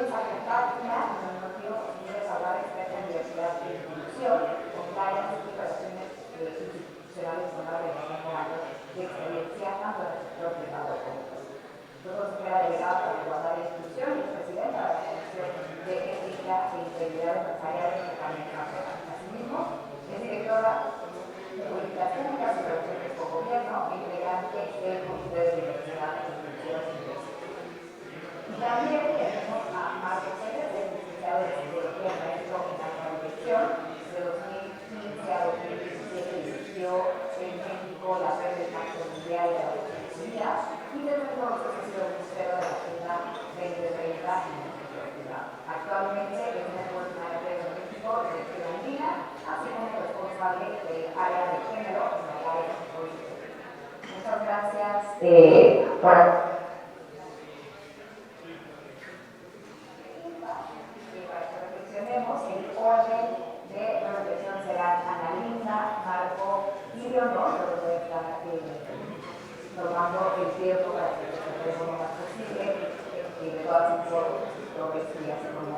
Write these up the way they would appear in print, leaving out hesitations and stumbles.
Luisa Catania, nos dio hablar experta en diversidad e inclusión, con varias relaciones institucionales con más de 25 años de experiencia tanto en el sector privado como público. Luego se queda delegada para la igualdad e inclusión y es presidenta de la Comisión de Ética e Integridad Empresarial de la Café. Asimismo, es directora de políticas públicas y relaciones con gobierno e integrante del Comité de Diversidad e Inclusión. Y también tenemos a Marco Pérez, licenciado de Psicología y maestro en alta dirección. De 2015 a 2017 dirigió en México la Red del Pacto Mundial de la Economía y desde entonces ha sido vocero de la Agenda 2030 en el sector privado. Actualmente es Network Manager de México de Dirección Andina, así como responsable del área de género en el área de política. Muchas gracias por tenemos el orden de reflexión será Ana Linda, Marco y Leonor, pero voy a estar tomando el tiempo para que se tratemos lo más posible y de todas las progresivas y como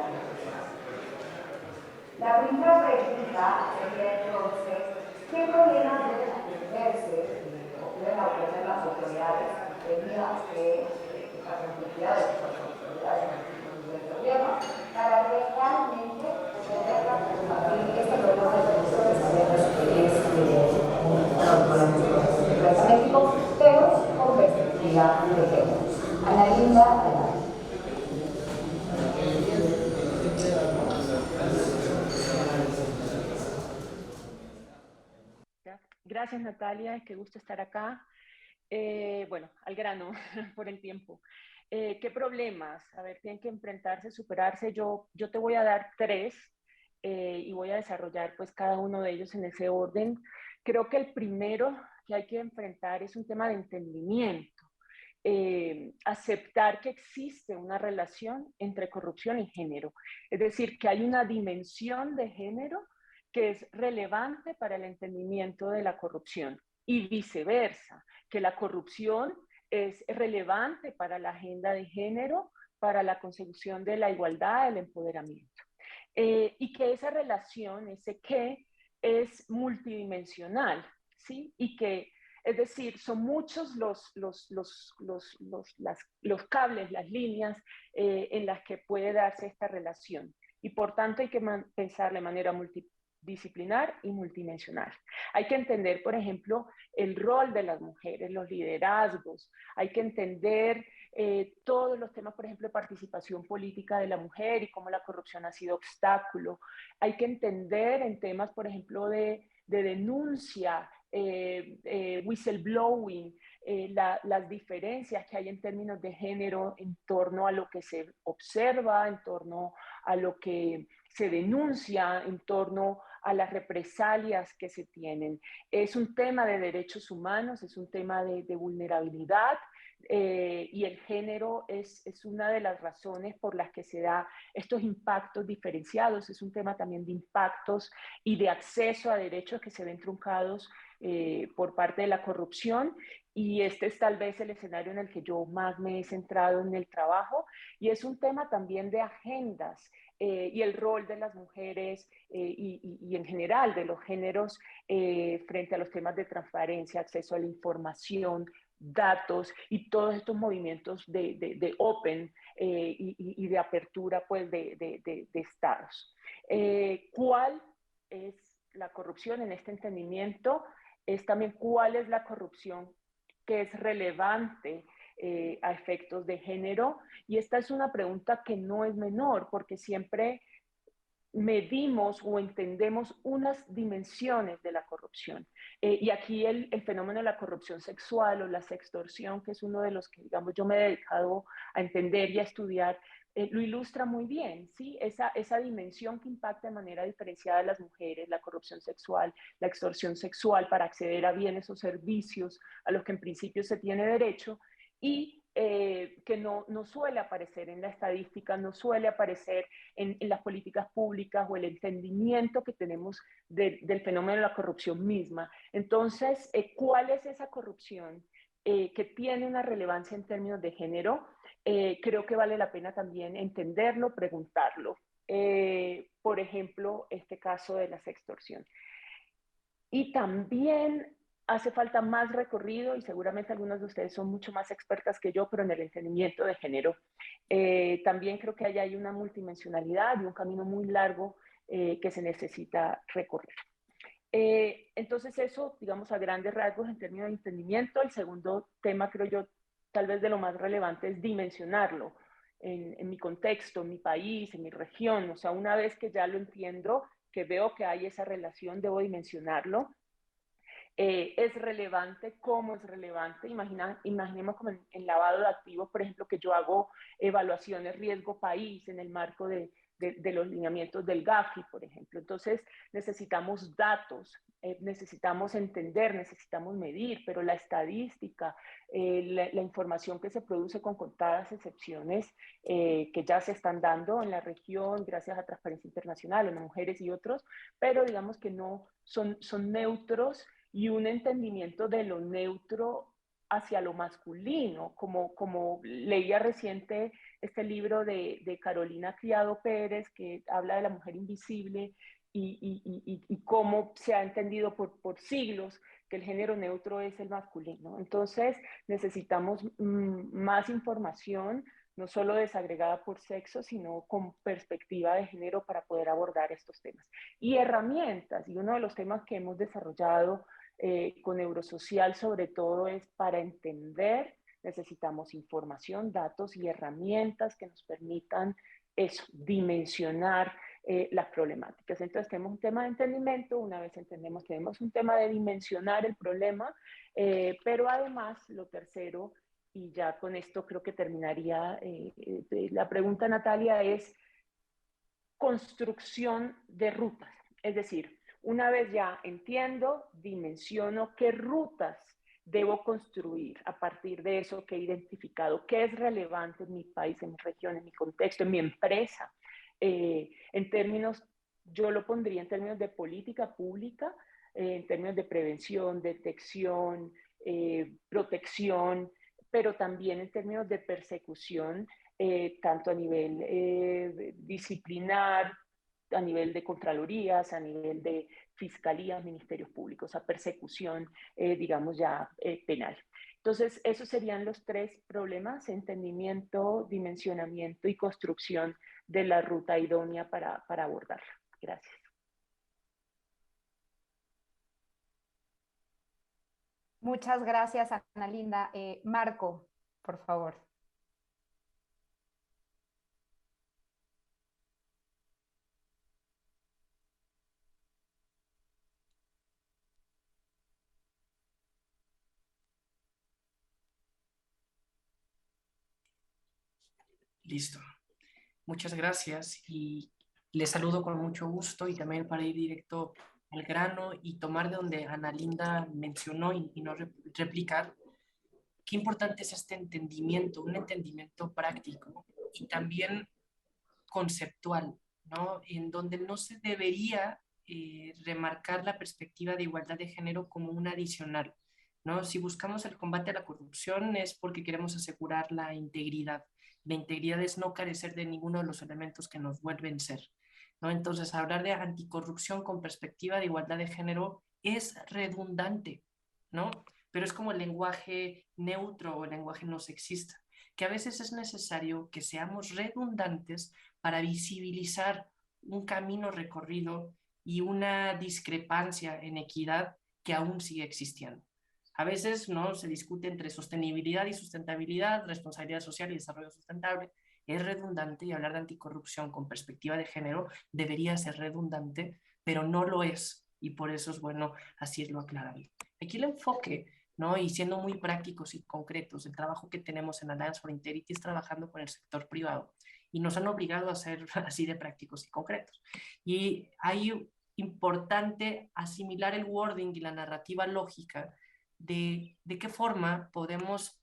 la primera pregunta sería entonces, ¿qué problemas deben atenderse o deben aprender las autoridades debidas a esta complejidad de las autoridades del gobierno para realmente poder combatir este problema de pensiones que es México, pero con perspectiva de género? Ana Linda, adelante. Gracias, Natalia, qué gusto estar acá. Bueno, al grano, por el tiempo. ¿Qué problemas? A ver, tienen que enfrentarse, superarse. Yo te voy a dar tres y voy a desarrollar pues cada uno de ellos en ese orden. Creo que el primero que hay que enfrentar es un tema de entendimiento. Aceptar que existe una relación entre corrupción y género. Es decir, que hay una dimensión de género que es relevante para el entendimiento de la corrupción y viceversa, que la corrupción es relevante para la agenda de género, para la consecución de la igualdad, el empoderamiento. Y que esa relación, ese qué, es multidimensional, ¿sí? Y que, es decir, son muchos los cables, las líneas en las que puede darse esta relación. Y por tanto hay que pensar de manera multidisciplinar y multidimensional. Hay que entender, por ejemplo, el rol de las mujeres, los liderazgos. Hay que entender todos los temas, por ejemplo, de participación política de la mujer y cómo la corrupción ha sido obstáculo. Hay que entender en temas, por ejemplo, de denuncia, whistleblowing, las diferencias que hay en términos de género en torno a lo que se observa, en torno a lo que se denuncia, en torno a las represalias que se tienen. Es un tema de derechos humanos, es un tema de vulnerabilidad, y el género es una de las razones por las que se da estos impactos diferenciados. Es un tema también de impactos y de acceso a derechos que se ven truncados por parte de la corrupción, y este es tal vez el escenario en el que yo más me he centrado en el trabajo, y es un tema también de agendas y el rol de las mujeres y en general de los géneros frente a los temas de transparencia, acceso a la información, datos y todos estos movimientos de open y de apertura pues, de estados. ¿Cuál es la corrupción en este entendimiento? Es también cuál es la corrupción que es relevante a efectos de género. Y esta es una pregunta que no es menor, porque siempre medimos o entendemos unas dimensiones de la corrupción. Y aquí el fenómeno de la corrupción sexual o la sextorsión, que es uno de los que, digamos, yo me he dedicado a entender y a estudiar, lo ilustra muy bien, ¿sí? Esa dimensión que impacta de manera diferenciada a las mujeres, la corrupción sexual, la extorsión sexual para acceder a bienes o servicios a los que en principio se tiene derecho, y que no suele aparecer en la estadística, no suele aparecer en las políticas públicas o el entendimiento que tenemos del fenómeno de la corrupción misma. Entonces, ¿cuál es esa corrupción que tiene una relevancia en términos de género, creo que vale la pena también entenderlo, preguntarlo. Por ejemplo, este caso de la sextorsión. Y también hace falta más recorrido, y seguramente algunos de ustedes son mucho más expertas que yo, pero en el entendimiento de género. También creo que hay una multidimensionalidad y un camino muy largo que se necesita recorrer. Entonces eso, digamos, a grandes rasgos en términos de entendimiento. El segundo tema, creo yo, tal vez de lo más relevante es dimensionarlo en mi contexto, en mi país, en mi región. O sea, una vez que ya lo entiendo, que veo que hay esa relación, debo dimensionarlo. Es relevante, cómo es relevante. Imaginemos como en lavado de activos, por ejemplo, que yo hago evaluaciones riesgo país en el marco de los lineamientos del GAFI, por ejemplo. Entonces, necesitamos datos, necesitamos entender, necesitamos medir, pero la estadística, la información que se produce con contadas excepciones que ya se están dando en la región gracias a Transparencia Internacional, en mujeres y otros, pero digamos que no son neutros y un entendimiento de lo neutro hacia lo masculino, como leía reciente este libro de Carolina Criado Pérez, que habla de la mujer invisible y cómo se ha entendido por siglos que el género neutro es el masculino. Entonces necesitamos más información, no solo desagregada por sexo, sino con perspectiva de género para poder abordar estos temas. Y herramientas, y uno de los temas que hemos desarrollado con Neurosocial sobre todo es para entender, necesitamos información, datos y herramientas que nos permitan eso, dimensionar las problemáticas. Entonces tenemos un tema de entendimiento, una vez entendemos, tenemos un tema de dimensionar el problema, pero además lo tercero, y ya con esto creo que terminaría la pregunta, Natalia, es construcción de rutas. Es decir, una vez ya entiendo, dimensiono qué rutas debo construir a partir de eso que he identificado, qué es relevante en mi país, en mi región, en mi contexto, en mi empresa. En términos, yo lo pondría en términos de política pública, en términos de prevención, detección, protección, pero también en términos de persecución, tanto a nivel disciplinar, a nivel de contralorías, a nivel de fiscalías, ministerios públicos, a persecución, digamos ya penal. Entonces, esos serían los tres problemas: entendimiento, dimensionamiento y construcción de la ruta idónea para abordarlo. Gracias. Muchas gracias, Ana Linda. Marco, por favor. Listo. Muchas gracias y les saludo con mucho gusto y también para ir directo al grano y tomar de donde Ana Linda mencionó y no replicar, qué importante es este entendimiento, un entendimiento práctico y también conceptual, ¿no? En donde no se debería remarcar la perspectiva de igualdad de género como un adicional, ¿no? Si buscamos el combate a la corrupción es porque queremos asegurar la integridad. La integridad es no carecer de ninguno de los elementos que nos vuelven ser, ¿no? Entonces, hablar de anticorrupción con perspectiva de igualdad de género es redundante, ¿no? Pero es como el lenguaje neutro o el lenguaje no sexista, que a veces es necesario que seamos redundantes para visibilizar un camino recorrido y una discrepancia en equidad que aún sigue existiendo. A veces no se discute entre sostenibilidad y sustentabilidad, responsabilidad social y desarrollo sustentable. Es redundante y hablar de anticorrupción con perspectiva de género debería ser redundante, pero no lo es. Y por eso es bueno así es lo aclarable. Aquí el enfoque, ¿no? Y siendo muy prácticos y concretos, el trabajo que tenemos en Alliance for Integrity es trabajando con el sector privado y nos han obligado a ser así de prácticos y concretos. Y hay importante asimilar el wording y la narrativa lógica de qué forma podemos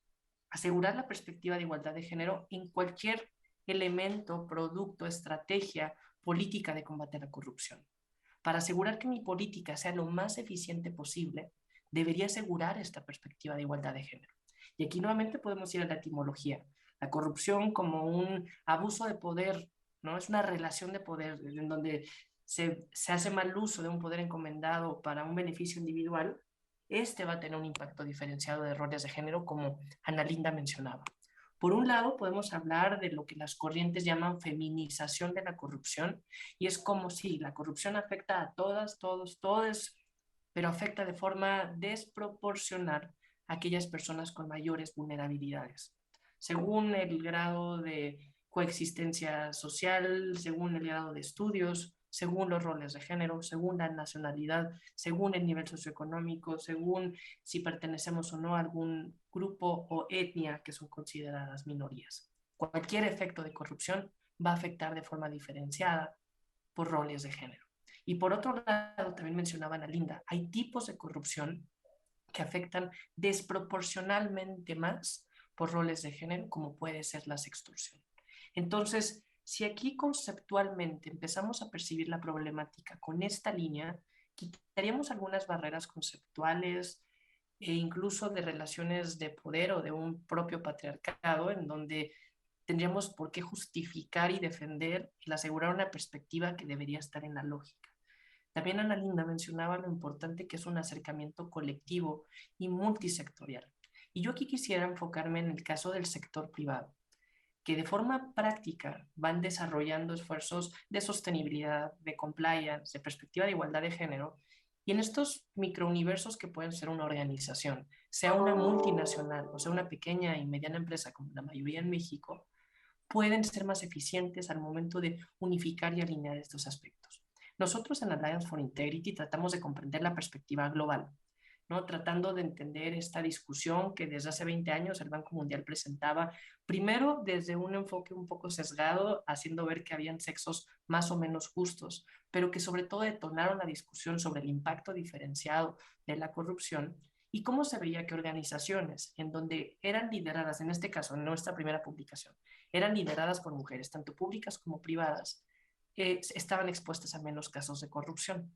asegurar la perspectiva de igualdad de género en cualquier elemento, producto, estrategia, política de combate a la corrupción. Para asegurar que mi política sea lo más eficiente posible, debería asegurar esta perspectiva de igualdad de género. Y aquí nuevamente podemos ir a la etimología. La corrupción como un abuso de poder, ¿no? Es una relación de poder en donde se hace mal uso de un poder encomendado para un beneficio individual. Este va a tener un impacto diferenciado de roles de género, como Ana Linda mencionaba. Por un lado, podemos hablar de lo que las corrientes llaman feminización de la corrupción, y es como si la corrupción afecta a todas, todos, todes, pero afecta de forma desproporcional a aquellas personas con mayores vulnerabilidades. Según el grado de coexistencia social, según el grado de estudios, según los roles de género, según la nacionalidad, según el nivel socioeconómico, según si pertenecemos o no a algún grupo o etnia que son consideradas minorías. Cualquier efecto de corrupción va a afectar de forma diferenciada por roles de género. Y por otro lado, también mencionaba Ana Linda, hay tipos de corrupción que afectan desproporcionalmente más por roles de género, como puede ser la sextorsión. Entonces, si aquí conceptualmente empezamos a percibir la problemática con esta línea, quitaríamos algunas barreras conceptuales e incluso de relaciones de poder o de un propio patriarcado en donde tendríamos por qué justificar y defender el asegurar una perspectiva que debería estar en la lógica. También Ana Linda mencionaba lo importante que es un acercamiento colectivo y multisectorial. Y yo aquí quisiera enfocarme en el caso del sector privado, que de forma práctica van desarrollando esfuerzos de sostenibilidad, de compliance, de perspectiva de igualdad de género, y en estos microuniversos que pueden ser una organización, sea una multinacional o sea una pequeña y mediana empresa como la mayoría en México, pueden ser más eficientes al momento de unificar y alinear estos aspectos. Nosotros en Alliance for Integrity tratamos de comprender la perspectiva global, ¿no? Tratando de entender esta discusión que desde hace 20 años el Banco Mundial presentaba, primero desde un enfoque un poco sesgado, haciendo ver que habían sexos más o menos justos, pero que sobre todo detonaron la discusión sobre el impacto diferenciado de la corrupción y cómo se veía que organizaciones en donde eran lideradas, en este caso en nuestra primera publicación, eran lideradas por mujeres, tanto públicas como privadas, estaban expuestas a menos casos de corrupción.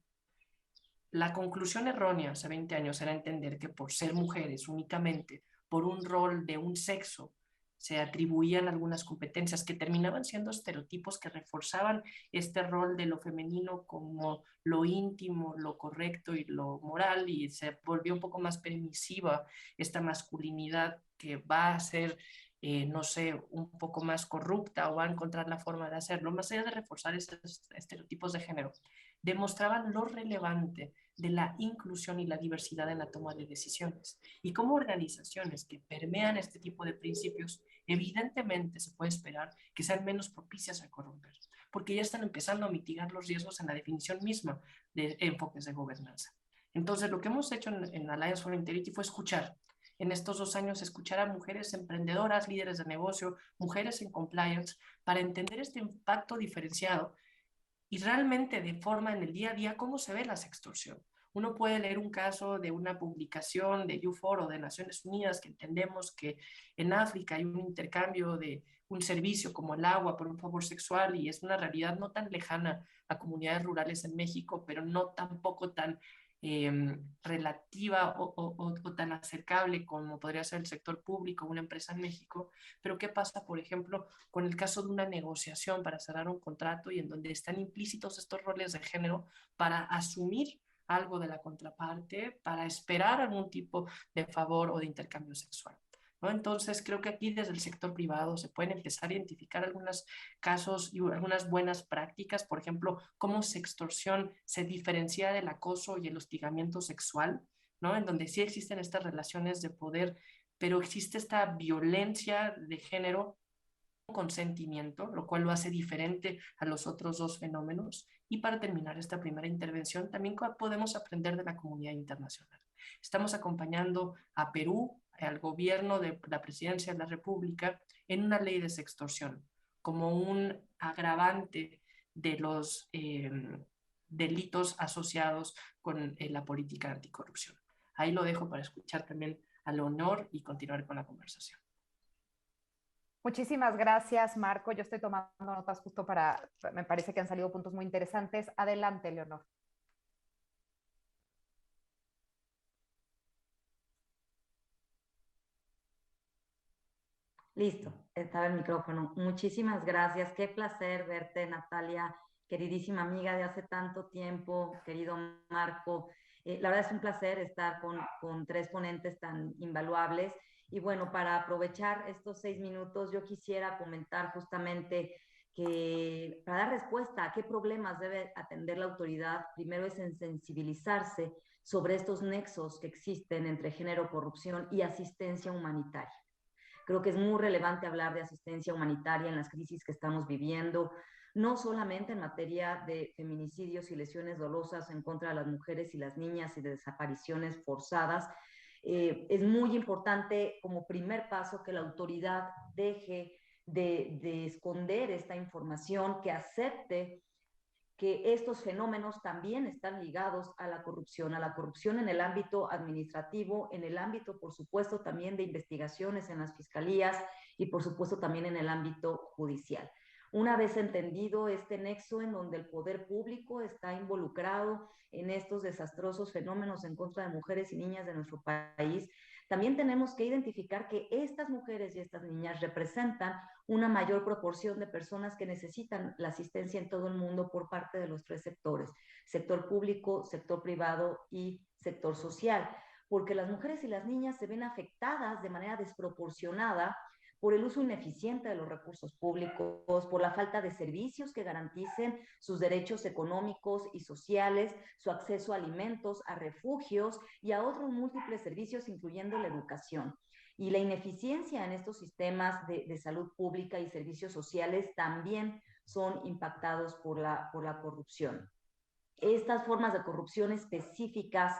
La conclusión errónea hace 20 años era entender que por ser mujeres únicamente, por un rol de un sexo, se atribuían algunas competencias que terminaban siendo estereotipos que reforzaban este rol de lo femenino como lo íntimo, lo correcto y lo moral, y se volvió un poco más permisiva esta masculinidad que va a ser no sé, un poco más corrupta o va a encontrar la forma de hacerlo, más allá de reforzar estos estereotipos de género, demostraban lo relevante de la inclusión y la diversidad en la toma de decisiones. Y como organizaciones que permean este tipo de principios, evidentemente se puede esperar que sean menos propicias a corromper, porque ya están empezando a mitigar los riesgos en la definición misma de enfoques de gobernanza. Entonces, lo que hemos hecho en Alliance for Integrity fue escuchar. En estos 2 años, escuchar a mujeres emprendedoras, líderes de negocio, mujeres en compliance, para entender este impacto diferenciado y realmente de forma en el día a día cómo se ve la sextorsión. Uno puede leer un caso de una publicación de U4 o de Naciones Unidas que entendemos que en África hay un intercambio de un servicio como el agua por un favor sexual y es una realidad no tan lejana a comunidades rurales en México, pero no tampoco tan relativa o tan acercable como podría ser el sector público o una empresa en México. Pero ¿qué pasa, por ejemplo, con el caso de una negociación para cerrar un contrato y en donde están implícitos estos roles de género para asumir algo de la contraparte, para esperar algún tipo de favor o de intercambio sexual? ¿No? Entonces, creo que aquí desde el sector privado se pueden empezar a identificar algunos casos y algunas buenas prácticas, por ejemplo, cómo sextorsión se diferencia del acoso y el hostigamiento sexual, ¿no? En donde sí existen estas relaciones de poder, pero existe esta violencia de género con consentimiento, lo cual lo hace diferente a los otros dos fenómenos. Y para terminar esta primera intervención, también podemos aprender de la comunidad internacional. Estamos acompañando a Perú, al gobierno de la presidencia de la República, en una ley de sextorsión, como un agravante de los delitos asociados con la política anticorrupción. Ahí lo dejo para escuchar también a Leonor y continuar con la conversación. Muchísimas gracias, Marco. Yo estoy tomando notas justo me parece que han salido puntos muy interesantes. Adelante, Leonor. Listo, estaba el micrófono. Muchísimas gracias. Qué placer verte, Natalia, queridísima amiga de hace tanto tiempo, querido Marco. La verdad es un placer estar con tres ponentes tan invaluables. Y bueno, para aprovechar estos 6 minutos, yo quisiera comentar justamente que para dar respuesta a qué problemas debe atender la autoridad, primero es en sensibilizarse sobre estos nexos que existen entre género, corrupción y asistencia humanitaria. Creo que es muy relevante hablar de asistencia humanitaria en las crisis que estamos viviendo, no solamente en materia de feminicidios y lesiones dolosas en contra de las mujeres y las niñas y de desapariciones forzadas. Es muy importante como primer paso que la autoridad deje de esconder esta información, que acepte que estos fenómenos también están ligados a la corrupción en el ámbito administrativo, en el ámbito, por supuesto, también de investigaciones en las fiscalías y, por supuesto, también en el ámbito judicial. Una vez entendido este nexo en donde el poder público está involucrado en estos desastrosos fenómenos en contra de mujeres y niñas de nuestro país, también tenemos que identificar que estas mujeres y estas niñas representan una mayor proporción de personas que necesitan la asistencia en todo el mundo por parte de los tres sectores, sector público, sector privado y sector social, porque las mujeres y las niñas se ven afectadas de manera desproporcionada por el uso ineficiente de los recursos públicos, por la falta de servicios que garanticen sus derechos económicos y sociales, su acceso a alimentos, a refugios y a otros múltiples servicios, incluyendo la educación. Y la ineficiencia en estos sistemas de salud pública y servicios sociales también son impactados por la corrupción. Estas formas de corrupción específicas,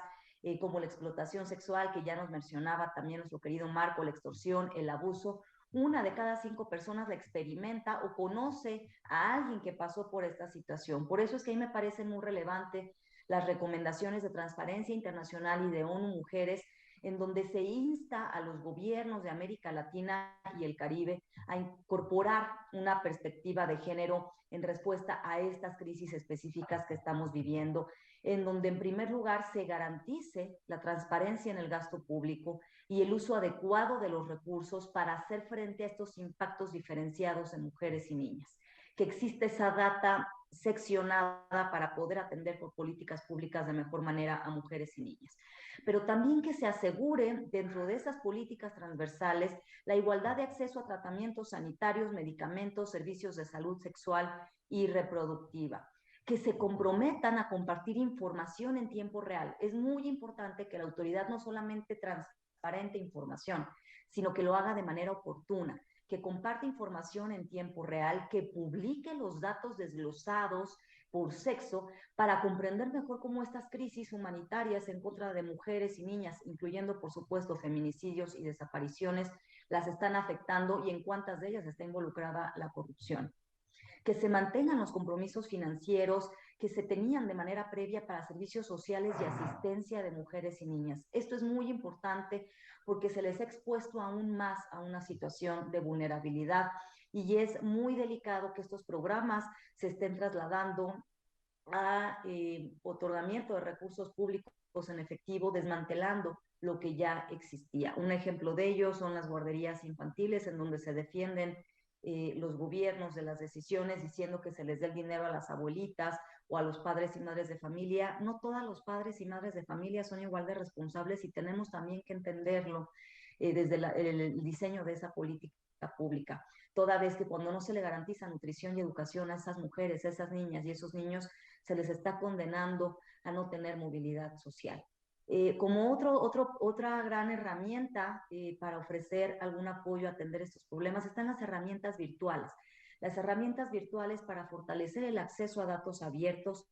como la explotación sexual, que ya nos mencionaba también nuestro querido Marco, la extorsión, el abuso, 1 de cada 5 personas la experimenta o conoce a alguien que pasó por esta situación. Por eso es que a mí me parece muy relevante las recomendaciones de Transparencia Internacional y de ONU Mujeres, en donde se insta a los gobiernos de América Latina y el Caribe a incorporar una perspectiva de género en respuesta a estas crisis específicas que estamos viviendo, en donde en primer lugar se garantice la transparencia en el gasto público y el uso adecuado de los recursos para hacer frente a estos impactos diferenciados en mujeres y niñas, que existe esa data seccionada para poder atender por políticas públicas de mejor manera a mujeres y niñas, pero también que se asegure dentro de esas políticas transversales la igualdad de acceso a tratamientos sanitarios, medicamentos, servicios de salud sexual y reproductiva, que se comprometan a compartir información en tiempo real. Es muy importante que la autoridad no solamente transparente información, sino que lo haga de manera oportuna, que comparte información en tiempo real, que publique los datos desglosados por sexo para comprender mejor cómo estas crisis humanitarias en contra de mujeres y niñas, incluyendo por supuesto feminicidios y desapariciones, las están afectando y en cuántas de ellas está involucrada la corrupción. Que se mantengan los compromisos financieros que se tenían de manera previa para servicios sociales y asistencia de mujeres y niñas. Esto es muy importante porque se les ha expuesto aún más a una situación de vulnerabilidad y es muy delicado que estos programas se estén trasladando a otorgamiento de recursos públicos en efectivo, desmantelando lo que ya existía. Un ejemplo de ello son las guarderías infantiles, en donde se defienden los gobiernos de las decisiones diciendo que se les dé el dinero a las abuelitas o a los padres y madres de familia. No todos los padres y madres de familia son igual de responsables y tenemos también que entenderlo desde el diseño de esa política pública. Toda vez que cuando no se le garantiza nutrición y educación a esas mujeres, a esas niñas y esos niños, se les está condenando a no tener movilidad social. Como otra gran herramienta para ofrecer algún apoyo a atender estos problemas están las herramientas virtuales. Las herramientas virtuales para fortalecer el acceso a datos abiertos,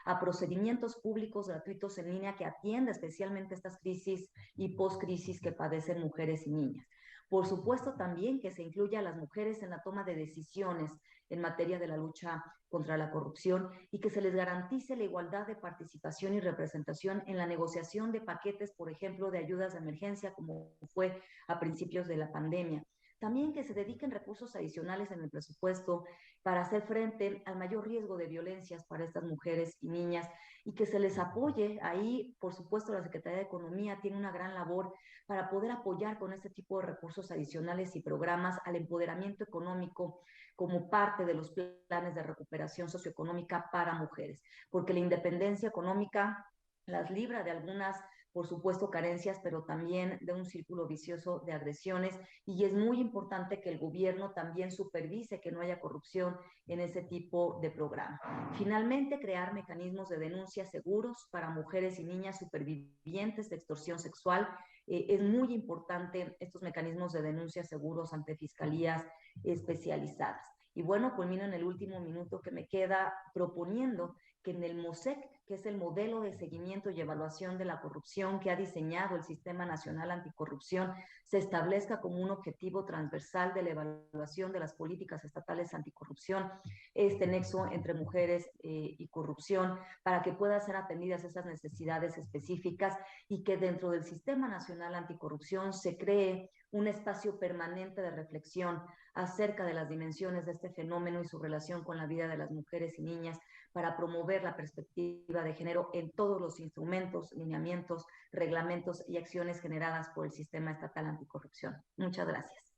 a procedimientos públicos gratuitos en línea que atienda especialmente estas crisis y post-crisis que padecen mujeres y niñas. Por supuesto también que se incluya a las mujeres en la toma de decisiones en materia de la lucha contra la corrupción y que se les garantice la igualdad de participación y representación en la negociación de paquetes, por ejemplo, de ayudas de emergencia, como fue a principios de la pandemia. también que se dediquen recursos adicionales en el presupuesto para hacer frente al mayor riesgo de violencias para estas mujeres y niñas y que se les apoye. Ahí, por supuesto, la Secretaría de Economía tiene una gran labor para poder apoyar con este tipo de recursos adicionales y programas al empoderamiento económico como parte de los planes de recuperación socioeconómica para mujeres, porque la independencia económica las libra de algunas, por supuesto, carencias, pero también de un círculo vicioso de agresiones, y es muy importante que el gobierno también supervise que no haya corrupción en ese tipo de programa. Finalmente, crear mecanismos de denuncia seguros para mujeres y niñas supervivientes de extorsión sexual. Es muy importante estos mecanismos de denuncia seguros ante fiscalías especializadas. Y bueno, culmino en el último minuto que me queda proponiendo que en el MOSEC, que es el modelo de seguimiento y evaluación de la corrupción que ha diseñado el Sistema Nacional Anticorrupción, se establezca como un objetivo transversal de la evaluación de las políticas estatales anticorrupción, este nexo entre mujeres y corrupción, para que puedan ser atendidas esas necesidades específicas y que dentro del Sistema Nacional Anticorrupción se cree un espacio permanente de reflexión acerca de las dimensiones de este fenómeno y su relación con la vida de las mujeres y niñas, para promover la perspectiva de género en todos los instrumentos, lineamientos, reglamentos y acciones generadas por el Sistema Estatal Anticorrupción. Muchas gracias.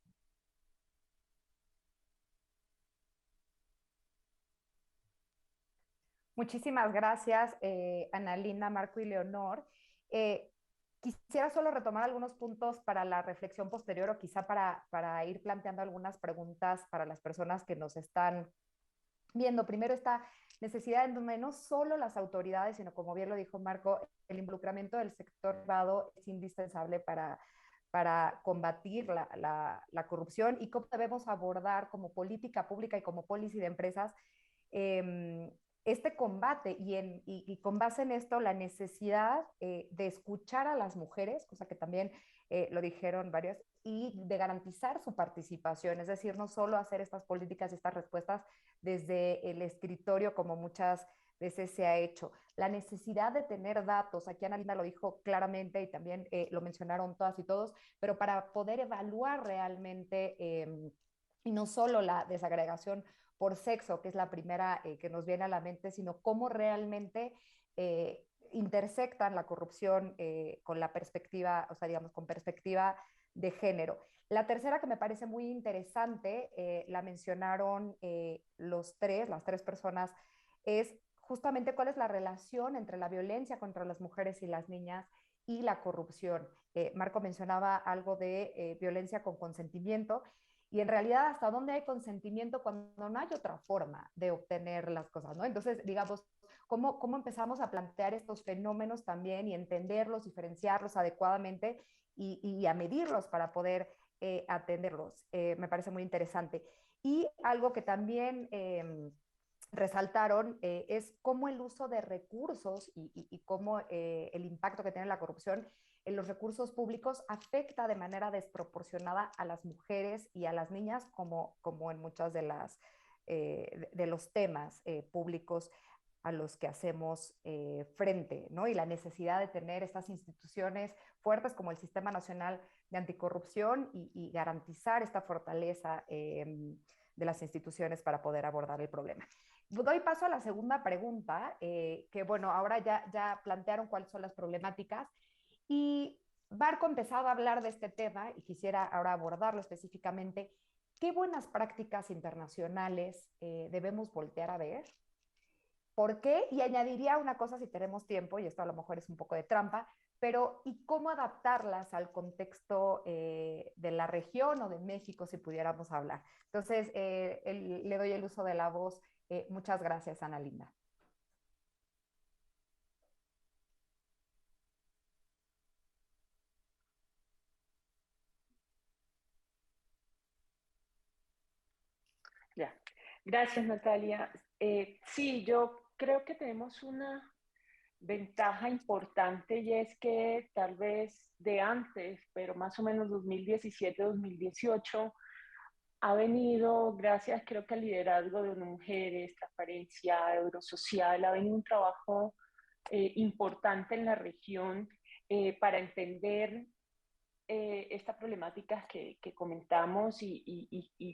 Muchísimas gracias, Ana Linda, Marco y Leonor. Quisiera solo retomar algunos puntos para la reflexión posterior o quizá para ir planteando algunas preguntas para las personas que nos están viendo. Primero, esta necesidad de no solo las autoridades, sino como bien lo dijo Marco, el involucramiento del sector privado es indispensable para combatir la corrupción y cómo debemos abordar como política pública y como policy de empresas este combate y con base en esto la necesidad de escuchar a las mujeres, cosa que también lo dijeron varios, y de garantizar su participación, es decir, no solo hacer estas políticas y estas respuestas desde el escritorio como muchas veces se ha hecho. La necesidad de tener datos, aquí Ana Linda lo dijo claramente y también lo mencionaron todas y todos, pero para poder evaluar realmente y no solo la desagregación por sexo, que es la primera que nos viene a la mente, sino cómo realmente intersectan la corrupción con la perspectiva, o sea, digamos, con perspectiva de género. La tercera que me parece muy interesante, la mencionaron las tres personas, es justamente cuál es la relación entre la violencia contra las mujeres y las niñas y la corrupción. Marco mencionaba algo de violencia con consentimiento, y en realidad hasta dónde hay consentimiento cuando no hay otra forma de obtener las cosas, ¿no? Entonces, digamos, ¿cómo empezamos a plantear estos fenómenos también y entenderlos, diferenciarlos adecuadamente y a medirlos para poder atenderlos? Me parece muy interesante. Y algo que también resaltaron es cómo el uso de recursos y cómo el impacto que tiene la corrupción en los recursos públicos afecta de manera desproporcionada a las mujeres y a las niñas, como en muchas de los temas públicos a los que hacemos frente, ¿no? Y la necesidad de tener estas instituciones fuertes como el Sistema Nacional de Anticorrupción y garantizar esta fortaleza de las instituciones para poder abordar el problema. Doy paso a la segunda pregunta, que bueno, ahora ya plantearon cuáles son las problemáticas y Marco ha empezado a hablar de este tema y quisiera ahora abordarlo específicamente. ¿Qué buenas prácticas internacionales debemos voltear a ver? ¿Por qué? Y añadiría una cosa si tenemos tiempo, y esto a lo mejor es un poco de trampa, pero ¿y cómo adaptarlas al contexto de la región o de México, si pudiéramos hablar? Entonces, le doy el uso de la voz. Muchas gracias, Ana Linda. Ya. Gracias, Natalia. Sí, yo creo que tenemos una ventaja importante y es que tal vez de antes, pero más o menos 2017-2018, ha venido, gracias creo que al liderazgo de ONU Mujeres, Transparencia, Eurosocial, ha venido un trabajo importante en la región para entender estas problemáticas que comentamos y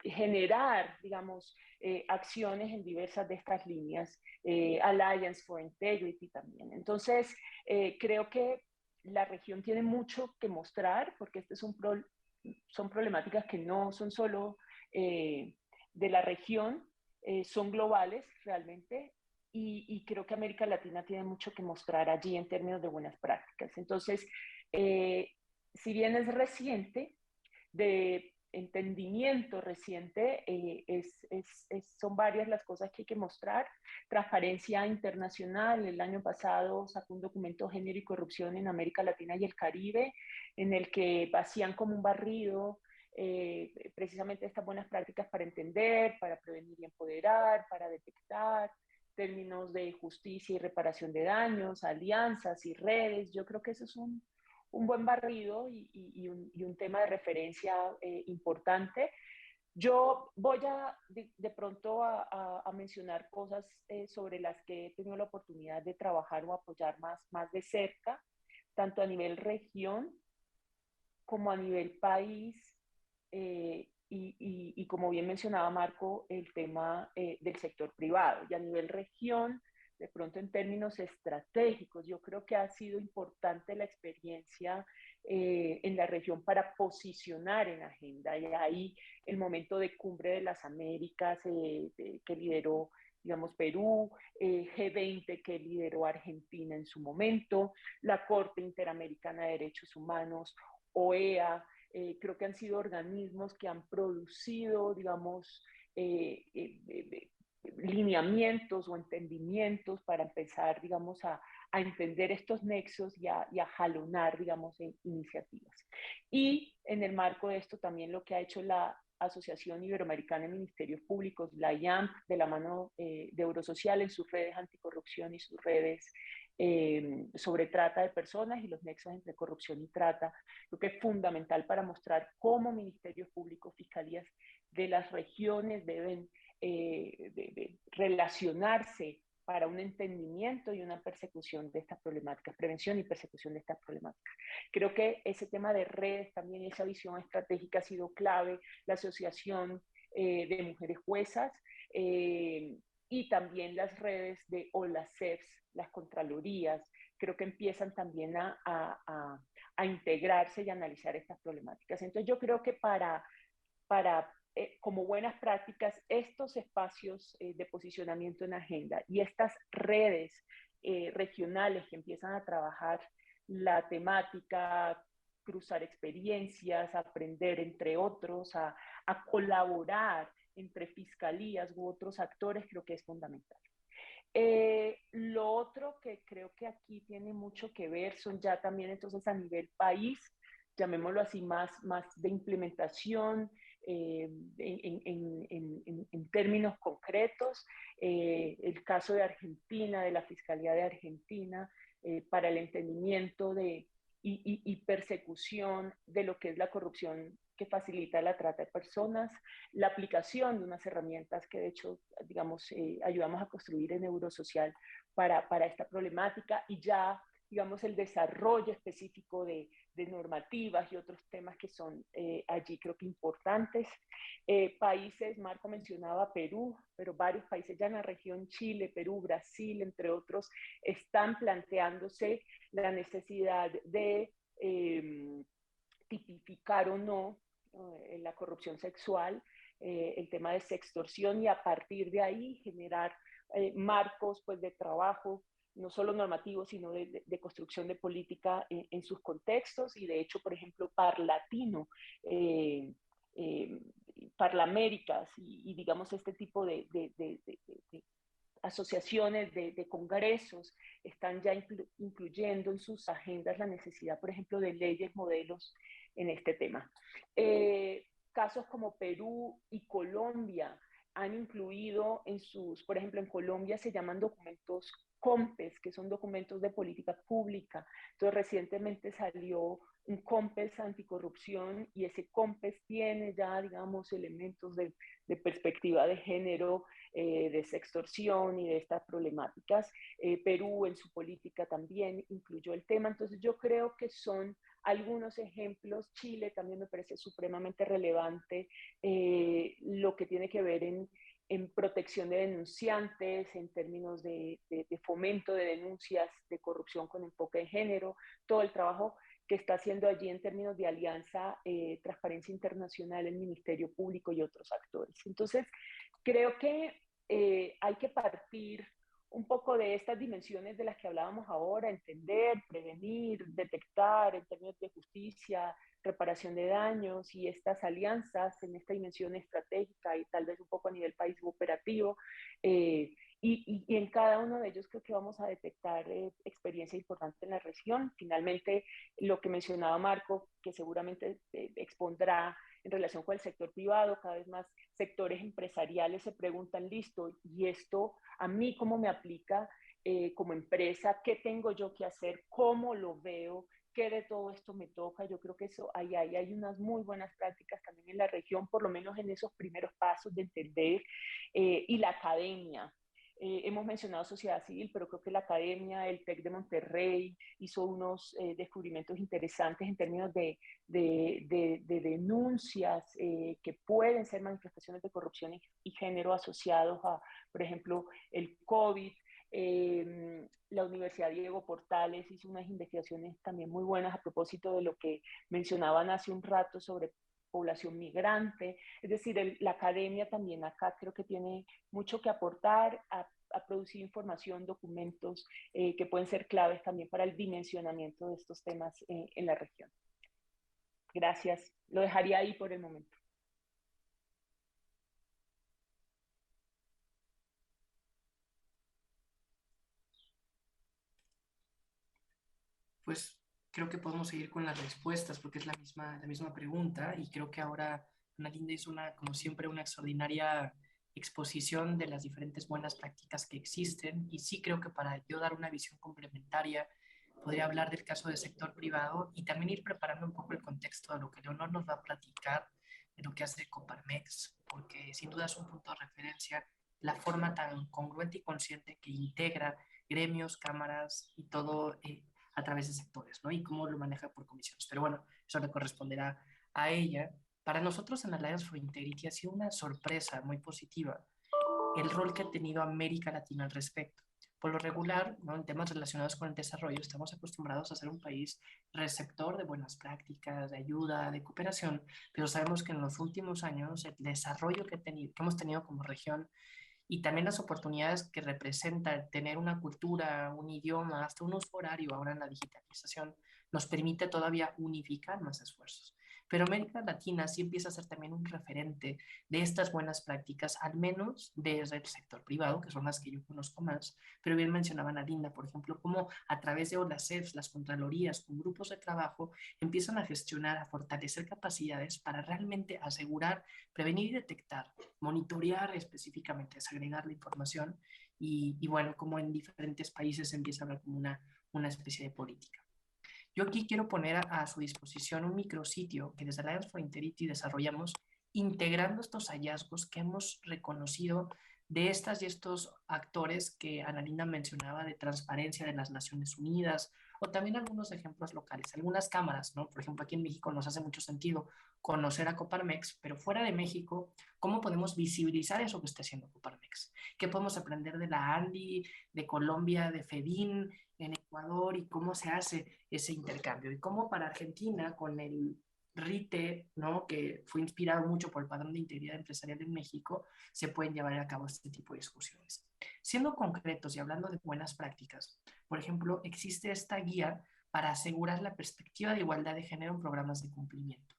generar, digamos, acciones en diversas de estas líneas, Alliance for Integrity también. Entonces, creo que la región tiene mucho que mostrar, porque son problemáticas que no son solo de la región, son globales realmente, y creo que América Latina tiene mucho que mostrar allí en términos de buenas prácticas. Entonces, si bien es reciente, de entendimiento reciente, son varias las cosas que hay que mostrar. Transparencia Internacional el año pasado sacó un documento Género y Corrupción en América Latina y el Caribe, en el que hacían como un barrido precisamente estas buenas prácticas para entender, para prevenir y empoderar, para detectar términos de justicia y reparación de daños, alianzas y redes. Yo creo que eso es un buen barrido y un tema de referencia importante. Yo voy de pronto a mencionar cosas sobre las que he tenido la oportunidad de trabajar o apoyar más de cerca, tanto a nivel región como a nivel país, y como bien mencionaba Marco, el tema del sector privado. Y a nivel región, de pronto en términos estratégicos, yo creo que ha sido importante la experiencia en la región para posicionar en agenda. Y ahí el momento de Cumbre de las Américas que lideró, digamos, Perú, G20 que lideró Argentina en su momento, la Corte Interamericana de Derechos Humanos, OEA, creo que han sido organismos que han producido, digamos, lineamientos o entendimientos para empezar, digamos, a entender estos nexos y a jalonar, digamos, iniciativas. Y en el marco de esto también lo que ha hecho la Asociación Iberoamericana de Ministerios Públicos, la IAMP, de la mano de Eurosocial en sus redes anticorrupción y sus redes sobre trata de personas y los nexos entre corrupción y trata. Creo que es fundamental para mostrar cómo ministerios públicos, fiscalías de las regiones deben de relacionarse para un entendimiento y una persecución de estas problemáticas, prevención y persecución de estas problemáticas. Creo que ese tema de redes, también esa visión estratégica ha sido clave, la asociación de mujeres juezas y también las redes de o las CEPS, las contralorías, creo que empiezan también a integrarse y analizar estas problemáticas. Entonces yo creo que para como buenas prácticas, estos espacios de posicionamiento en agenda y estas redes regionales que empiezan a trabajar la temática, cruzar experiencias, aprender entre otros, a colaborar entre fiscalías u otros actores, creo que es fundamental. Lo otro que creo que aquí tiene mucho que ver son ya también entonces a nivel país, llamémoslo así, más de implementación en términos concretos. El caso de Argentina, de la Fiscalía de Argentina, para el entendimiento y persecución de lo que es la corrupción que facilita la trata de personas, la aplicación de unas herramientas que de hecho, digamos, ayudamos a construir en Eurosocial para esta problemática y ya, digamos, el desarrollo específico de normativas y otros temas que son allí creo que importantes. Países, Marco mencionaba Perú, pero varios países ya en la región, Chile, Perú, Brasil, entre otros, están planteándose la necesidad de tipificar o no la corrupción sexual, el tema de sextorsión y a partir de ahí generar marcos pues, de trabajo, no solo normativos, sino de construcción de política en sus contextos y de hecho, por ejemplo, Parlatino, Parlaméricas y digamos este tipo de asociaciones de congresos están ya incluyendo en sus agendas la necesidad, por ejemplo, de leyes, modelos en este tema. Casos como Perú y Colombia han incluido en sus, por ejemplo, en Colombia se llaman documentos COMPES, que son documentos de política pública. Entonces, recientemente salió un COMPES anticorrupción y ese COMPES tiene ya, digamos, elementos de perspectiva de género, de sextorsión y de estas problemáticas. Perú en su política también incluyó el tema, entonces yo creo que son algunos ejemplos. Chile también me parece supremamente relevante, lo que tiene que ver en protección de denunciantes, en términos de fomento de denuncias de corrupción con enfoque de género, todo el trabajo que está haciendo allí en términos de alianza, Transparencia Internacional, el Ministerio Público y otros actores. Entonces, creo que hay que partir un poco de estas dimensiones de las que hablábamos ahora, entender, prevenir, detectar en términos de justicia, reparación de daños y estas alianzas en esta dimensión estratégica y tal vez un poco a nivel país operativo. Y en cada uno de ellos creo que vamos a detectar experiencia importante en la región. Finalmente, lo que mencionaba Marco, que seguramente expondrá en relación con el sector privado, cada vez más sectores empresariales se preguntan, listo, ¿y esto a mí cómo me aplica como empresa? ¿Qué tengo yo que hacer? ¿Cómo lo veo? ¿Qué de todo esto me toca? Yo creo que eso hay unas muy buenas prácticas también en la región, por lo menos en esos primeros pasos de entender, y la academia. Hemos mencionado sociedad civil, pero creo que la academia, el TEC de Monterrey, hizo unos descubrimientos interesantes en términos de denuncias que pueden ser manifestaciones de corrupción y género asociados a, por ejemplo, el COVID. La Universidad Diego Portales hizo unas investigaciones también muy buenas a propósito de lo que mencionaban hace un rato sobre población migrante. Es decir, la academia también acá creo que tiene mucho que aportar a producir información, documentos que pueden ser claves también para el dimensionamiento de estos temas en la región. Gracias. Lo dejaría ahí por el momento. Pues creo que podemos seguir con las respuestas porque es la misma pregunta y creo que ahora Ana Linda hizo como siempre, una extraordinaria exposición de las diferentes buenas prácticas que existen y sí creo que para yo dar una visión complementaria podría hablar del caso del sector privado y también ir preparando un poco el contexto de lo que Leonor nos va a platicar de lo que hace Coparmex, porque sin duda es un punto de referencia la forma tan congruente y consciente que integra gremios, cámaras y todo a través de sectores, ¿no? Y cómo lo maneja por comisiones. Pero bueno, eso le corresponderá a ella. Para nosotros en Alliance for Integrity ha sido una sorpresa muy positiva el rol que ha tenido América Latina al respecto. Por lo regular, ¿no? En temas relacionados con el desarrollo, estamos acostumbrados a ser un país receptor de buenas prácticas, de ayuda, de cooperación, pero sabemos que en los últimos años el desarrollo que hemos tenido como región y también las oportunidades que representa tener una cultura, un idioma, hasta un uso horario ahora en la digitalización, nos permite todavía unificar más esfuerzos. Pero América Latina sí empieza a ser también un referente de estas buenas prácticas, al menos desde el sector privado, que son las que yo conozco más, pero bien mencionaban a Linda, por ejemplo, cómo a través de las CEFs, las contralorías, con grupos de trabajo, empiezan a gestionar, a fortalecer capacidades para realmente asegurar, prevenir y detectar, monitorear específicamente, desagregar la información y bueno, como en diferentes países se empieza a hablar como una especie de política. Yo aquí quiero poner a su disposición un micrositio que desde Alliance for Integrity desarrollamos integrando estos hallazgos que hemos reconocido de estas y estos actores que Ana Linda mencionaba de transparencia de las Naciones Unidas o también algunos ejemplos locales, algunas cámaras, ¿no? Por ejemplo, aquí en México nos hace mucho sentido conocer a Coparmex, pero fuera de México, ¿cómo podemos visibilizar eso que está haciendo Coparmex? ¿Qué podemos aprender de la ANDI, de Colombia, de FEDIN, en Ecuador y cómo se hace ese intercambio? Y cómo para Argentina, con el RITE, ¿no? Que fue inspirado mucho por el Padrón de Integridad Empresarial en México, se pueden llevar a cabo este tipo de discusiones. Siendo concretos y hablando de buenas prácticas, por ejemplo, existe esta guía para asegurar la perspectiva de igualdad de género en programas de cumplimiento.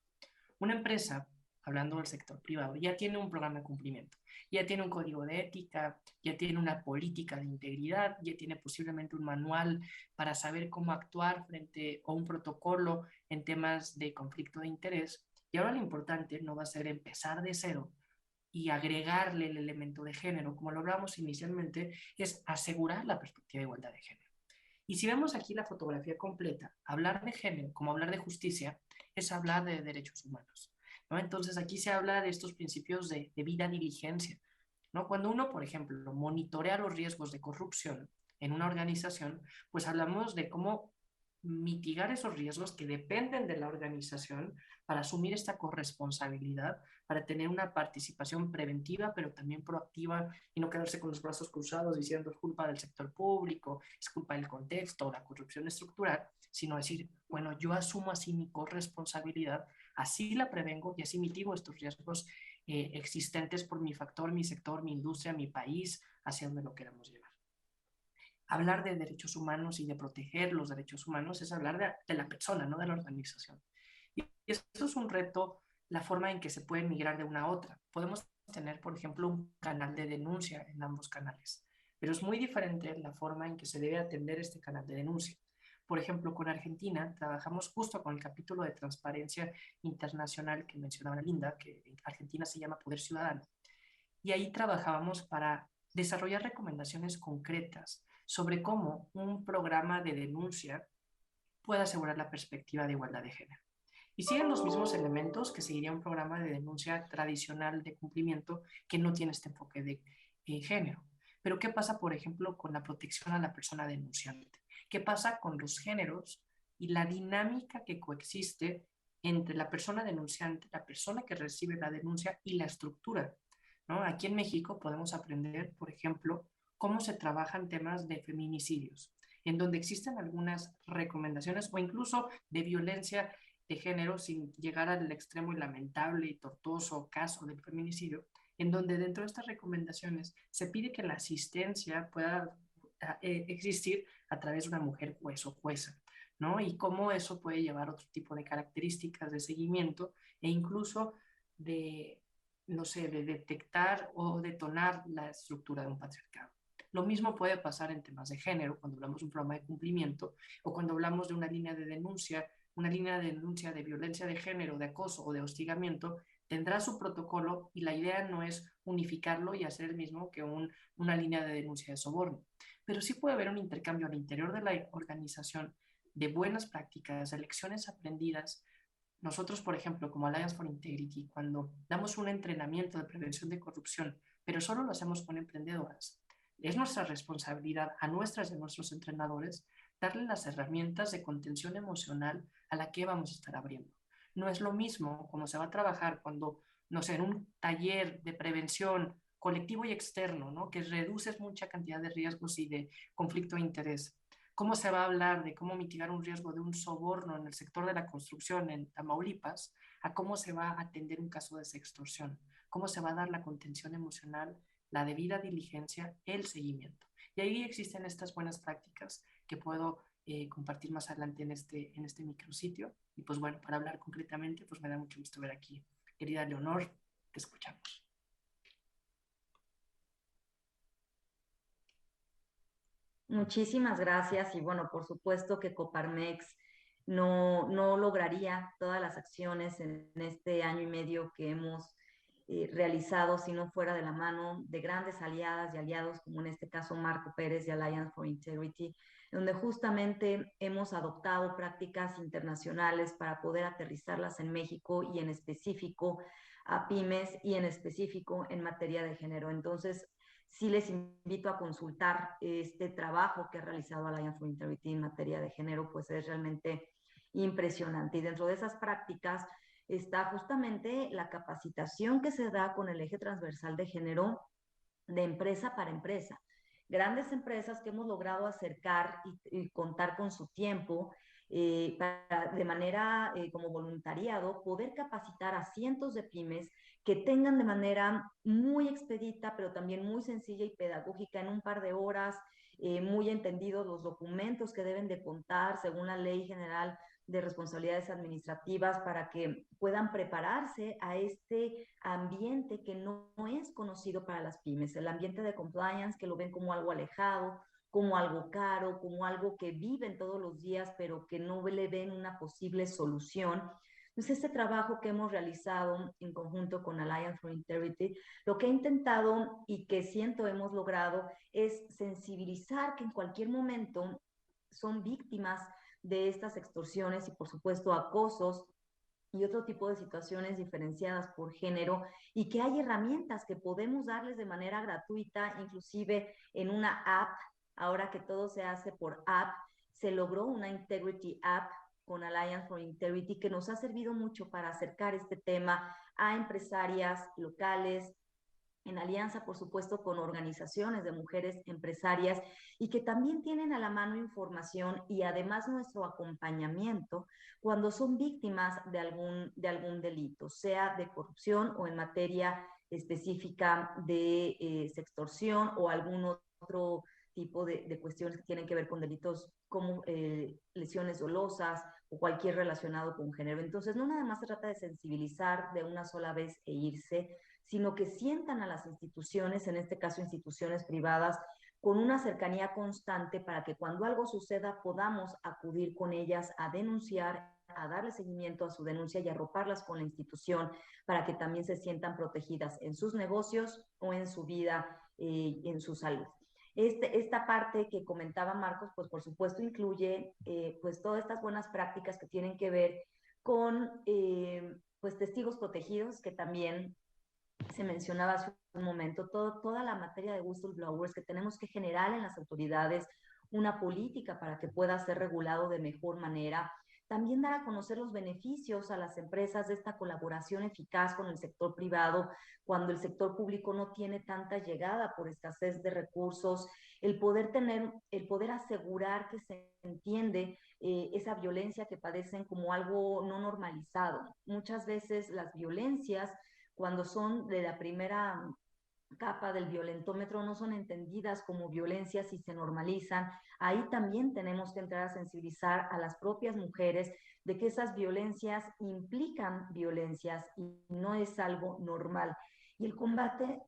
Una empresa, hablando del sector privado, ya tiene un programa de cumplimiento, ya tiene un código de ética, ya tiene una política de integridad, ya tiene posiblemente un manual para saber cómo actuar frente a un protocolo en temas de conflicto de interés. Y ahora lo importante no va a ser empezar de cero y agregarle el elemento de género, como lo hablábamos inicialmente, es asegurar la perspectiva de igualdad de género. Y si vemos aquí la fotografía completa, hablar de género como hablar de justicia es hablar de derechos humanos, ¿no? Entonces aquí se habla de estos principios de debida diligencia, ¿no? Cuando uno, por ejemplo, monitorea los riesgos de corrupción en una organización, pues hablamos de cómo mitigar esos riesgos que dependen de la organización para asumir esta corresponsabilidad, para tener una participación preventiva, pero también proactiva y no quedarse con los brazos cruzados diciendo es culpa del sector público, es culpa del contexto o la corrupción estructural, sino decir, bueno, yo asumo así mi corresponsabilidad, así la prevengo y así mitigo estos riesgos existentes por mi factor, mi sector, mi industria, mi país, hacia donde lo queramos llevar. Hablar de derechos humanos y de proteger los derechos humanos es hablar de la persona, no de la organización. Y esto es un reto, la forma en que se puede migrar de una a otra. Podemos tener, por ejemplo, un canal de denuncia en ambos canales, pero es muy diferente la forma en que se debe atender este canal de denuncia. Por ejemplo, con Argentina trabajamos justo con el capítulo de transparencia internacional que mencionaba Linda, que en Argentina se llama Poder Ciudadano. Y ahí trabajábamos para desarrollar recomendaciones concretas sobre cómo un programa de denuncia puede asegurar la perspectiva de igualdad de género. Y siguen los mismos elementos que seguiría un programa de denuncia tradicional de cumplimiento que no tiene este enfoque de género. Pero ¿qué pasa, por ejemplo, con la protección a la persona denunciante? ¿Qué pasa con los géneros y la dinámica que coexiste entre la persona denunciante, la persona que recibe la denuncia y la estructura? ¿No? Aquí en México podemos aprender, por ejemplo, cómo se trabajan temas de feminicidios, en donde existen algunas recomendaciones o incluso de violencia de género sin llegar al extremo y lamentable y tortuoso caso del feminicidio, en donde dentro de estas recomendaciones se pide que la asistencia pueda existir a través de una mujer juez o jueza, ¿no? Y cómo eso puede llevar otro tipo de características de seguimiento e incluso de, no sé, de detectar o detonar la estructura de un patriarcado. Lo mismo puede pasar en temas de género, cuando hablamos de un programa de cumplimiento o cuando hablamos de una línea de denuncia de violencia de género, de acoso o de hostigamiento, tendrá su protocolo y la idea no es unificarlo y hacer el mismo que una línea de denuncia de soborno. Pero sí puede haber un intercambio al interior de la organización de buenas prácticas, de lecciones aprendidas. Nosotros, por ejemplo, como Alliance for Integrity, cuando damos un entrenamiento de prevención de corrupción, pero solo lo hacemos con emprendedoras, es nuestra responsabilidad a nuestras y a nuestros entrenadores darle las herramientas de contención emocional a la que vamos a estar abriendo. No es lo mismo como se va a trabajar cuando, no sé, en un taller de prevención colectivo y externo, ¿no? Que reduces mucha cantidad de riesgos y de conflicto de interés. ¿Cómo se va a hablar de cómo mitigar un riesgo de un soborno en el sector de la construcción en Tamaulipas a cómo se va a atender un caso de sextorsión? ¿Cómo se va a dar la contención emocional, la debida diligencia, el seguimiento? Y ahí existen estas buenas prácticas que puedo compartir más adelante en este micrositio. Y pues bueno, para hablar concretamente, pues me da mucho gusto ver aquí. Querida Leonor, te escuchamos. Muchísimas gracias y bueno, por supuesto que Coparmex no lograría todas las acciones en este año y medio que hemos realizado si no fuera de la mano de grandes aliadas y aliados como en este caso Marco Pérez de Alliance for Integrity, donde justamente hemos adoptado prácticas internacionales para poder aterrizarlas en México y en específico a pymes y en específico en materia de género. Entonces, sí les invito a consultar este trabajo que ha realizado Alliance for Integrity en materia de género, pues es realmente impresionante. Y dentro de esas prácticas está justamente la capacitación que se da con el eje transversal de género de empresa para empresa. Grandes empresas que hemos logrado acercar y contar con su tiempo para de manera como voluntariado poder capacitar a cientos de pymes que tengan de manera muy expedita, pero también muy sencilla y pedagógica en un par de horas, muy entendidos los documentos que deben de contar según la Ley General de Responsabilidades Administrativas para que puedan prepararse a este ambiente que no es conocido para las pymes, el ambiente de compliance que lo ven como algo alejado, como algo caro, como algo que viven todos los días, pero que no le ven una posible solución. Entonces, este trabajo que hemos realizado en conjunto con Alliance for Integrity, lo que he intentado y que siento hemos logrado es sensibilizar que en cualquier momento son víctimas de estas extorsiones y, por supuesto, acosos y otro tipo de situaciones diferenciadas por género, y que hay herramientas que podemos darles de manera gratuita, inclusive en una app. Ahora que todo se hace por app, se logró una Integrity App con Alliance for Integrity, que nos ha servido mucho para acercar este tema a empresarias locales, en alianza, por supuesto, con organizaciones de mujeres empresarias, y que también tienen a la mano información y además nuestro acompañamiento cuando son víctimas de algún delito, sea de corrupción o en materia específica de sextorsión o algún otro tipo de cuestiones que tienen que ver con delitos como lesiones dolosas o cualquier relacionado con género. Entonces, no nada más se trata de sensibilizar de una sola vez e irse, sino que sientan a las instituciones, en este caso instituciones privadas, con una cercanía constante para que cuando algo suceda podamos acudir con ellas a denunciar, a darle seguimiento a su denuncia y arroparlas con la institución para que también se sientan protegidas en sus negocios o en su vida, en su salud. Esta parte que comentaba Marcos, pues por supuesto incluye pues todas estas buenas prácticas que tienen que ver con pues testigos protegidos, que también se mencionaba hace un momento, toda la materia de whistleblowers que tenemos que generar en las autoridades, una política para que pueda ser regulado de mejor manera. También dar a conocer los beneficios a las empresas de esta colaboración eficaz con el sector privado cuando el sector público no tiene tanta llegada por escasez de recursos, el poder asegurar que se entiende esa violencia que padecen como algo no normalizado. Muchas veces las violencias, cuando son de la primera capa del violentómetro, no son entendidas como violencias y se normalizan. Ahí también tenemos que entrar a sensibilizar a las propias mujeres de que esas violencias implican violencias y no es algo normal. Y el combate,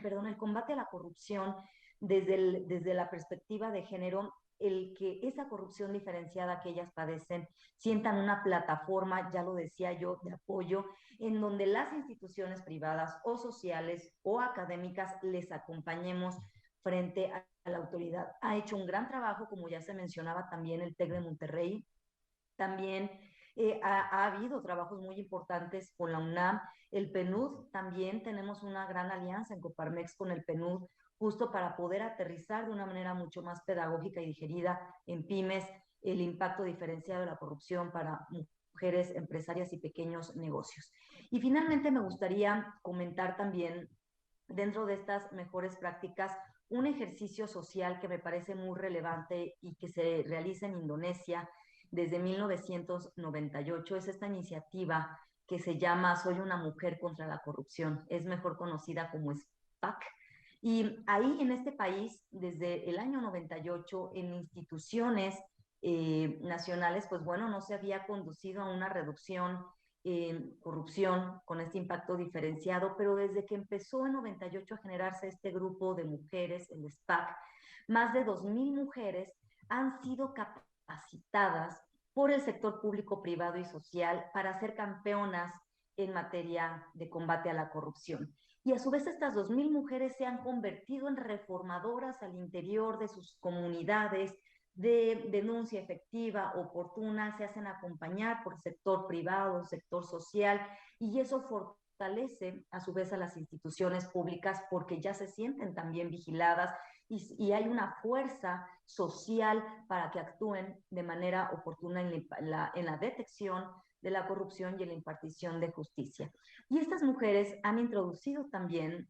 perdón, el combate a la corrupción desde la perspectiva de género, el que esa corrupción diferenciada que ellas padecen sientan una plataforma, ya lo decía yo, de apoyo, en donde las instituciones privadas o sociales o académicas les acompañemos frente a la autoridad. Ha hecho un gran trabajo, como ya se mencionaba también el TEC de Monterrey. También ha habido trabajos muy importantes con la UNAM, el PNUD, también tenemos una gran alianza en Coparmex con el PNUD, justo para poder aterrizar de una manera mucho más pedagógica y digerida en pymes el impacto diferenciado de la corrupción para mujeres empresarias y pequeños negocios. Y finalmente me gustaría comentar también, dentro de estas mejores prácticas, un ejercicio social que me parece muy relevante y que se realiza en Indonesia desde 1998. Es esta iniciativa que se llama Soy una mujer contra la corrupción. Es mejor conocida como SPAC. Y ahí en este país, desde el año 98, en instituciones nacionales, pues bueno, no se había conducido a una reducción en corrupción con este impacto diferenciado, pero desde que empezó en 98 a generarse este grupo de mujeres, el SPAC, más de 2,000 mujeres han sido capacitadas por el sector público, privado y social para ser campeonas en materia de combate a la corrupción. Y a su vez estas 2,000 mujeres se han convertido en reformadoras al interior de sus comunidades, de denuncia efectiva, oportuna, se hacen acompañar por el sector privado, sector social, y eso fortalece a su vez a las instituciones públicas porque ya se sienten también vigiladas y hay una fuerza social para que actúen de manera oportuna en la detección de la corrupción y en la impartición de justicia. Y estas mujeres han introducido también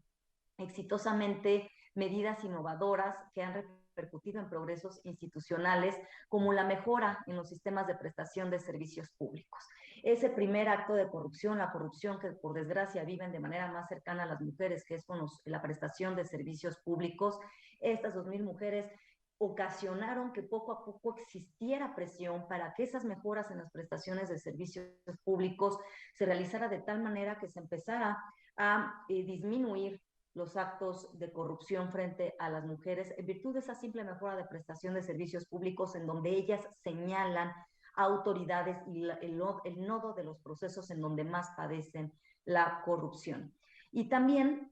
exitosamente medidas innovadoras que han repercutido en progresos institucionales, como la mejora en los sistemas de prestación de servicios públicos. Ese primer acto de corrupción, la corrupción que por desgracia viven de manera más cercana a las mujeres, que es con la prestación de servicios públicos, estas 2,000 mujeres ocasionaron que poco a poco existiera presión para que esas mejoras en las prestaciones de servicios públicos se realizara de tal manera que se empezara a disminuir los actos de corrupción frente a las mujeres en virtud de esa simple mejora de prestación de servicios públicos, en donde ellas señalan a autoridades y el nodo de los procesos en donde más padecen la corrupción. Y también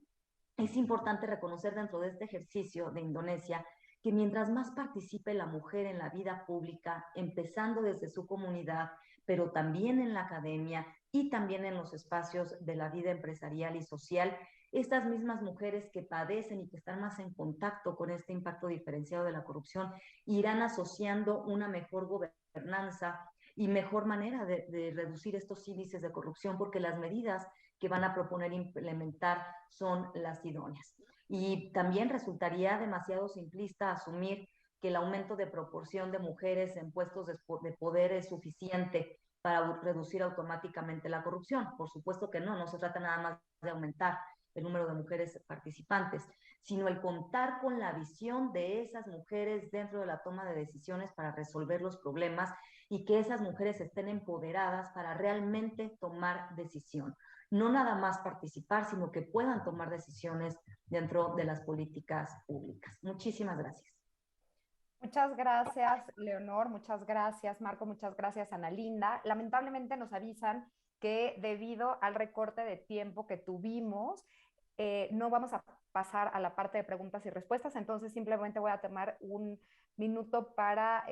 es importante reconocer dentro de este ejercicio de Indonesia que mientras más participe la mujer en la vida pública, empezando desde su comunidad, pero también en la academia y también en los espacios de la vida empresarial y social, estas mismas mujeres que padecen y que están más en contacto con este impacto diferenciado de la corrupción irán asociando una mejor gobernanza y mejor manera de reducir estos índices de corrupción, porque las medidas que van a proponer implementar son las idóneas. Y también resultaría demasiado simplista asumir que el aumento de proporción de mujeres en puestos de poder es suficiente para reducir automáticamente la corrupción. Por supuesto que no se trata nada más de aumentar el número de mujeres participantes, sino el contar con la visión de esas mujeres dentro de la toma de decisiones para resolver los problemas y que esas mujeres estén empoderadas para realmente tomar decisión. No nada más participar, sino que puedan tomar decisiones dentro de las políticas públicas. Muchísimas gracias. Muchas gracias, Leonor. Muchas gracias, Marco. Muchas gracias, Ana Linda. Lamentablemente nos avisan que debido al recorte de tiempo que tuvimos, no vamos a pasar a la parte de preguntas y respuestas, entonces simplemente voy a tomar un minuto para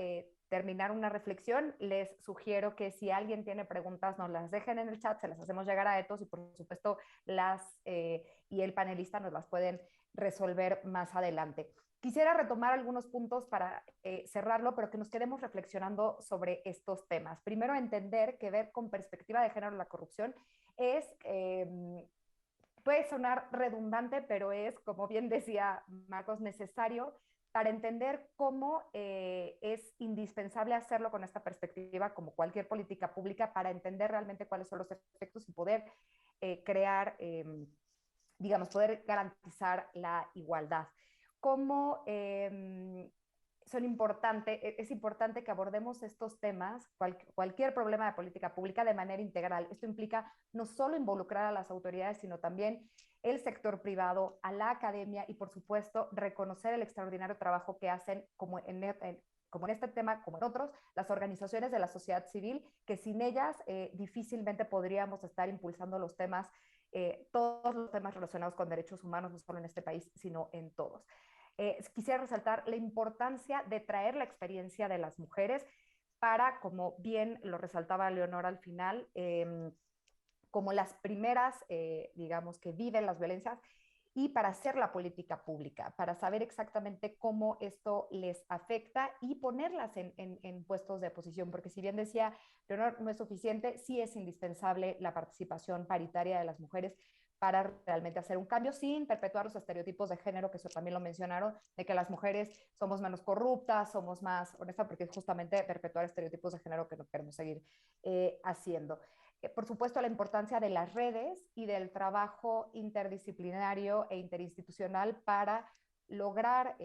terminar una reflexión. Les sugiero que si alguien tiene preguntas, nos las dejen en el chat, se las hacemos llegar a Etos y por supuesto y el panelista nos las pueden resolver más adelante. Quisiera retomar algunos puntos para cerrarlo, pero que nos quedemos reflexionando sobre estos temas. Primero, entender que ver con perspectiva de género la corrupción es puede sonar redundante, pero es, como bien decía Marcos, necesario para entender cómo es indispensable hacerlo con esta perspectiva, como cualquier política pública, para entender realmente cuáles son los efectos y poder crear, digamos, poder garantizar la igualdad. Cómo es importante que abordemos estos temas, cualquier problema de política pública de manera integral. Esto implica no solo involucrar a las autoridades, sino también el sector privado, a la academia y, por supuesto, reconocer el extraordinario trabajo que hacen, como en este tema, como en otros, las organizaciones de la sociedad civil, que sin ellas difícilmente podríamos estar impulsando los temas, todos los temas relacionados con derechos humanos, no solo en este país, sino en todos. Quisiera resaltar la importancia de traer la experiencia de las mujeres para, como bien lo resaltaba Leonor al final, como las primeras, digamos, que viven las violencias y para hacer la política pública, para saber exactamente cómo esto les afecta y ponerlas en puestos de posición, porque si bien decía Leonor, no es suficiente, sí es indispensable la participación paritaria de las mujeres para realmente hacer un cambio sin perpetuar los estereotipos de género, que eso también lo mencionaron, de que las mujeres somos menos corruptas, somos más honestas, porque es justamente perpetuar estereotipos de género que no queremos seguir haciendo. Por supuesto, la importancia de las redes y del trabajo interdisciplinario e interinstitucional para lograr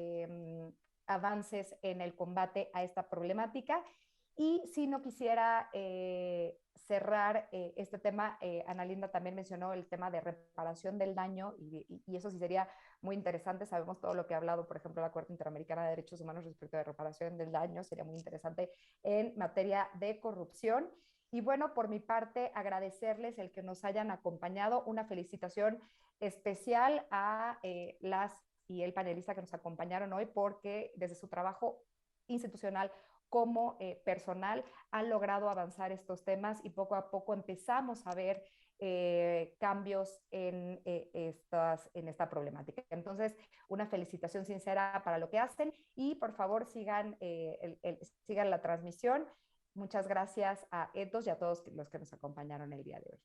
avances en el combate a esta problemática. Y si no quisiera cerrar este tema, Ana Linda también mencionó el tema de reparación del daño y eso sí sería muy interesante. Sabemos todo lo que ha hablado, por ejemplo, la Corte Interamericana de Derechos Humanos respecto de reparación del daño. Sería muy interesante en materia de corrupción. Y bueno, por mi parte, agradecerles el que nos hayan acompañado. Una felicitación especial a las y el panelista que nos acompañaron hoy, porque desde su trabajo institucional como personal han logrado avanzar estos temas y poco a poco empezamos a ver cambios en esta problemática. Entonces, una felicitación sincera para lo que hacen y por favor sigan la transmisión. Muchas gracias a Etos y a todos los que nos acompañaron el día de hoy.